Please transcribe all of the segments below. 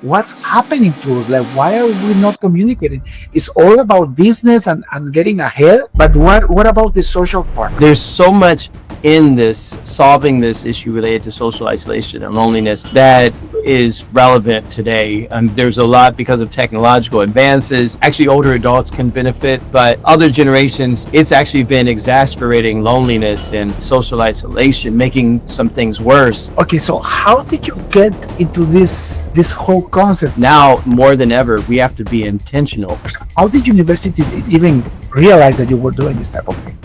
what's happening to us? Like, why are we not communicating? It's all about business and getting ahead, but what about the social part? There's so much in this, solving this issue related to social isolation and loneliness, that is relevant today. There's a lot because of technological advances. Actually, older adults can benefit, but other generations, it's actually been exacerbating loneliness and social isolation, making some things worse. Okay, so how did you get into this whole concept? Now, more than ever, we have to be intentional. How did university even realize that you were doing this type of thing?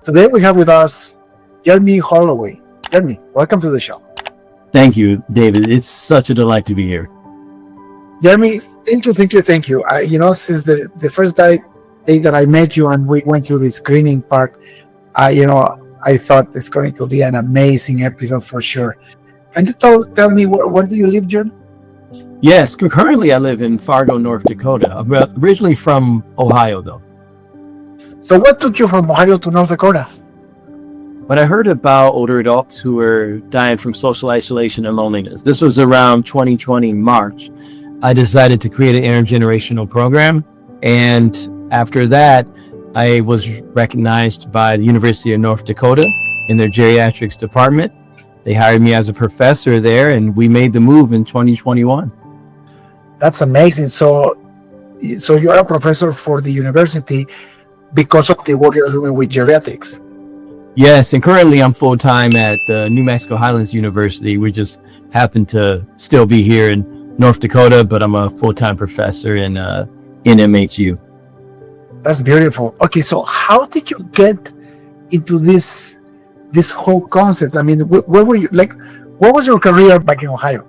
Today we have with us Jeremy Holloway. Jeremy, welcome to the show. Thank you, David. It's such a delight to be here. Jeremy, thank you. Since the first day that I met you and we went through the screening part, I thought it's going to be an amazing episode for sure. Can you tell me where do you live, Jeremy? Yes, currently I live in Fargo, North Dakota. I'm originally from Ohio, though. So what took you from Ohio to North Dakota? When I heard about older adults who were dying from social isolation and loneliness, this was around 2020 March, I decided to create an intergenerational program. And after that, I was recognized by the University of North Dakota in their geriatrics department. They hired me as a professor there, and we made the move in 2021. That's amazing. So you are a professor for the university because of the work you're doing with geriatrics. Yes, and currently I'm full-time at the New Mexico Highlands University. We just happen to still be here in North Dakota, but I'm a full-time professor in MHU. That's beautiful. Okay, so how did you get into this whole concept? I mean, where were you? Like, what was your career back in Ohio?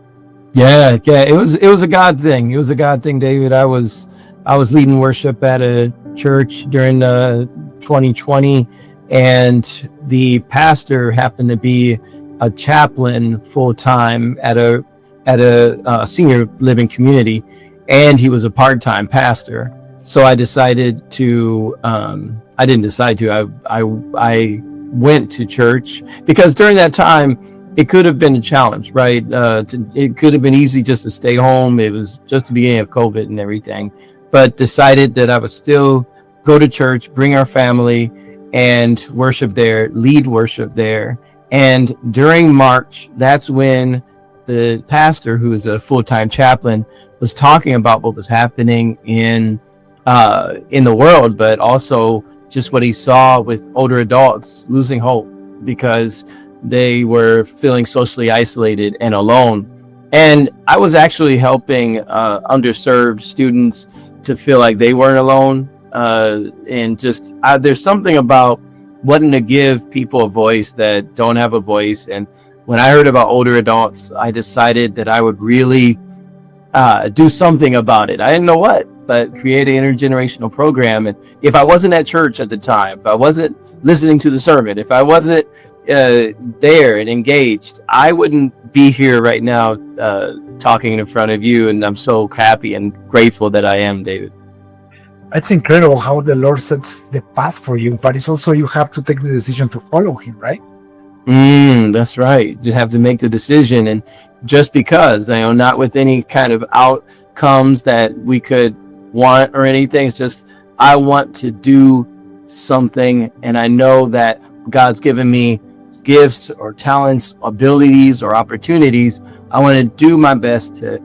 Yeah, it was a God thing. It was a God thing, David. I was leading worship at a church during 2020, and the pastor happened to be a chaplain full-time at a senior living community, and he was a part-time pastor. So I decided to I didn't decide to, I went to church, because during that time it could have been a challenge, right? It could have been easy just to stay home. It was just the beginning of COVID and everything, but decided that I would still go to church, bring our family, and worship there, lead worship there. And during March, that's when the pastor, who is a full-time chaplain, was talking about what was happening in the world, but also just what he saw with older adults losing hope because they were feeling socially isolated and alone. And I was actually helping underserved students to feel like they weren't alone. And just there's something about wanting to give people a voice that don't have a voice. And when I heard about older adults, I decided that I would really do something about it. I didn't know what, but create an intergenerational program. And if I wasn't at church at the time, if I wasn't listening to the sermon, if I wasn't there and engaged, I wouldn't be here right now talking in front of you. And I'm so happy and grateful that I am, David. It's incredible how the Lord sets the path for you, but it's also you have to take the decision to follow Him, right? That's right. You have to make the decision, and just because, not with any kind of outcomes that we could want or anything. It's just, I want to do something, and I know that God's given me gifts or talents, abilities or opportunities. I want to do my best to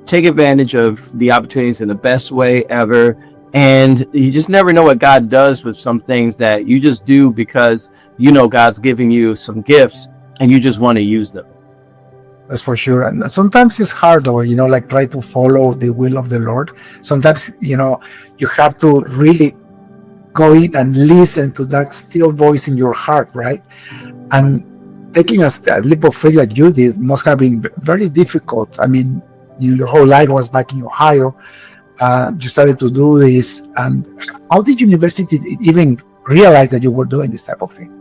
take advantage of the opportunities in the best way ever. And you just never know what God does with some things that you just do because God's giving you some gifts and you just want to use them. That's for sure. And sometimes it's hard, or like try to follow the will of the Lord. Sometimes you have to really go in and listen to that still voice in your heart, right? And taking a leap of faith like you did must have been very difficult. I mean, your whole life was back in Ohio. You started to do this, and how did university even realize that you were doing this type of thing?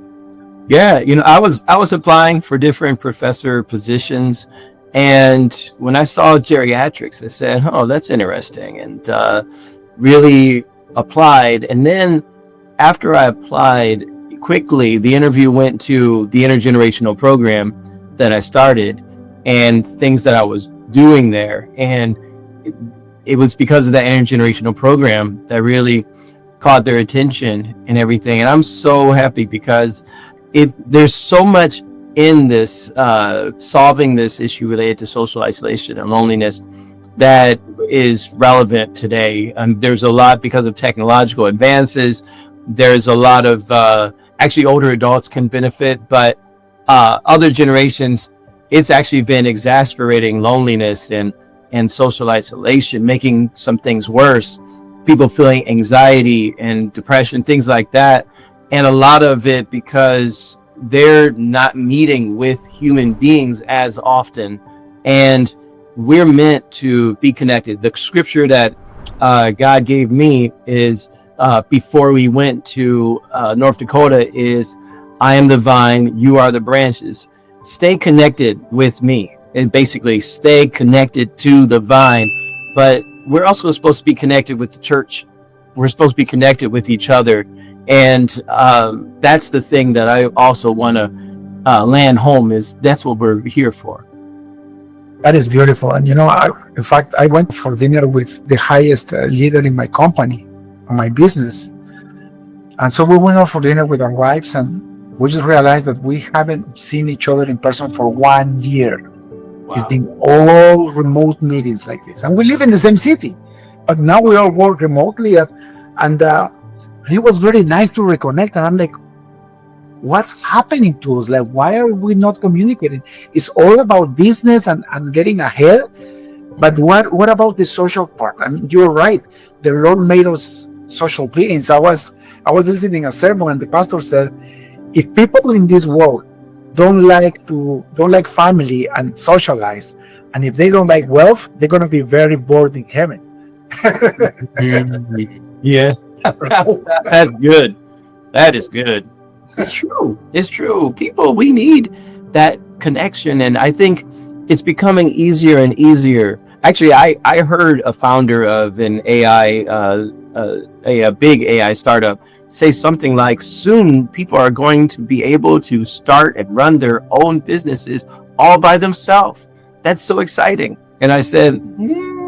Yeah, I was applying for different professor positions, and when I saw geriatrics, I said, "Oh, that's interesting," and really applied. And then after I applied, quickly the interview went to the intergenerational program that I started and things that I was doing there. And it was because of that intergenerational program that really caught their attention and everything. And I'm so happy because there's so much in this solving this issue related to social isolation and loneliness that is relevant today. And there's a lot because of technological advances. There's a lot of actually older adults can benefit, but other generations, it's actually been exacerbating loneliness and social isolation, making some things worse. People feeling anxiety and depression, things like that. And a lot of it because they're not meeting with human beings as often. And we're meant to be connected. The scripture that God gave me is before we went to North Dakota is, I am the vine, you are the branches. Stay connected with me. And basically stay connected to the vine. But we're also supposed to be connected with the church. We're supposed to be connected with each other. And that's the thing that I also want to land home is that's what we're here for. That is beautiful. And in fact, I went for dinner with the highest leader in my company, my business. And so we went out for dinner with our wives, and we just realized that we haven't seen each other in person for 1 year. Wow. It's been all remote meetings like this. And we live in the same city, but now we all work remotely. And it was very nice to reconnect. And I'm like, what's happening to us? Like, why are we not communicating? It's all about business and getting ahead. But what about the social part? I mean, you're right. The Lord made us social beings. I was listening to a sermon, and the pastor said, if people in this world don't like family and socialize, and if they don't like wealth, they're going to be very bored in heaven. Yeah. That's good. That is good. It's true. It's true. People, we need that connection. And I think it's becoming easier and easier. Actually, I heard a founder of an AI, a big AI startup say something like, soon people are going to be able to start and run their own businesses all by themselves. That's so exciting. And I said,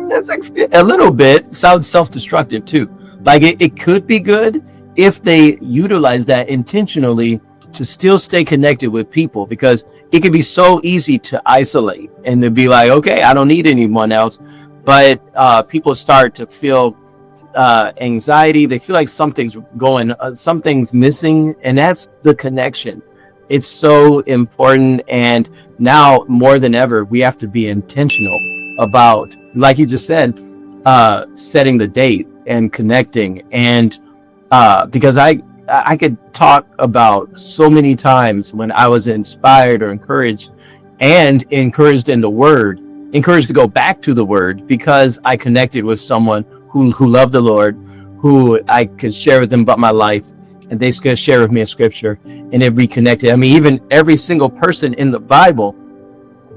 that's a little bit sounds self-destructive too. Like it could be good if they utilize that intentionally to still stay connected with people, because it can be so easy to isolate and to be like, okay, I don't need anyone else. But people start to feel anxiety. They feel like something's missing, and that's the connection. It's so important. And now more than ever, we have to be intentional about, like you just said, setting the date and connecting. And because I could talk about so many times when I was inspired or encouraged, and encouraged in the word, encouraged to go back to the word, because I connected with someone who loved the Lord, who I could share with them about my life, and they could share with me a scripture, and it reconnected. I mean, even every single person in the Bible,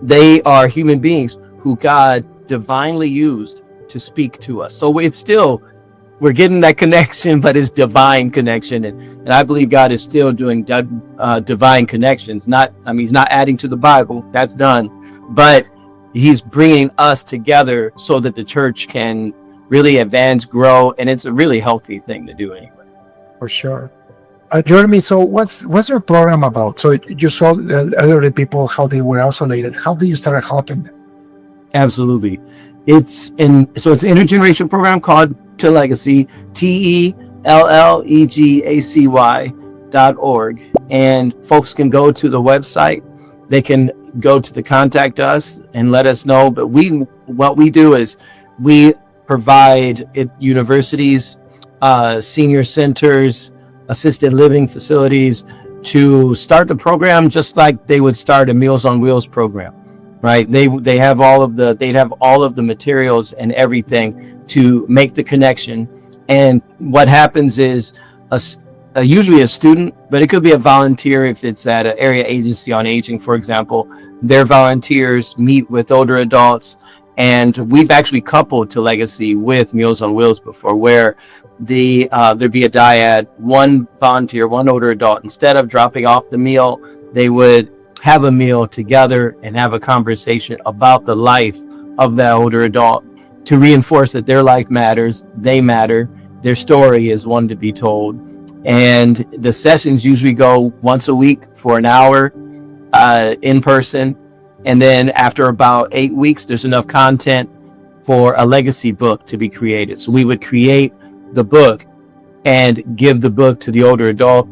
they are human beings who God divinely used to speak to us. So it's still, we're getting that connection, but it's divine connection. And I believe God is still doing divine connections. He's not adding to the Bible, that's done, but he's bringing us together so that the church can really advance, grow, and it's a really healthy thing to do anyway. For sure. Jeremy, so what's your program about? So you saw the elderly people, how they were isolated. How did you start helping them? Absolutely. It's an intergenerational program called Tellegacy, TELLEGACY.org. And folks can go to the website. They can go to the contact us and let us know. But what we do is we provide universities, senior centers, assisted living facilities to start the program just like they would start a Meals on Wheels program, right? They have all of the materials and everything to make the connection. And what happens is usually a student, but it could be a volunteer if it's at an area agency on aging, for example. Their volunteers meet with older adults. And we've actually coupled Tellegacy with Meals on Wheels before, where there'd be a dyad, one volunteer, one older adult. Instead of dropping off the meal, they would have a meal together and have a conversation about the life of that older adult to reinforce that their life matters, they matter, their story is one to be told. And the sessions usually go once a week for an hour in person. And then after about 8 weeks, there's enough content for a legacy book to be created. So we would create the book and give the book to the older adult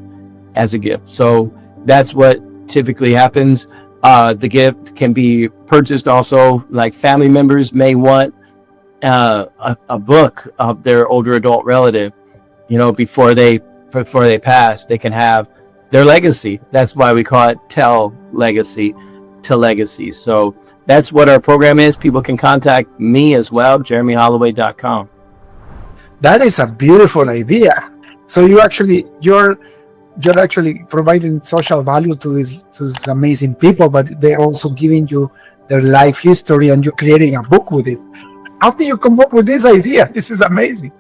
as a gift. So that's what typically happens. The gift can be purchased also, like family members may want a book of their older adult relative, before they pass, they can have their legacy. That's why we call it Tellegacy. So that's what our program is. People can contact me as well, jeremyholloway.com. That is a beautiful idea. So you're actually providing social value to these amazing people, but they're also giving you their life history, and you're creating a book with it. How did you come up with this idea? This is amazing.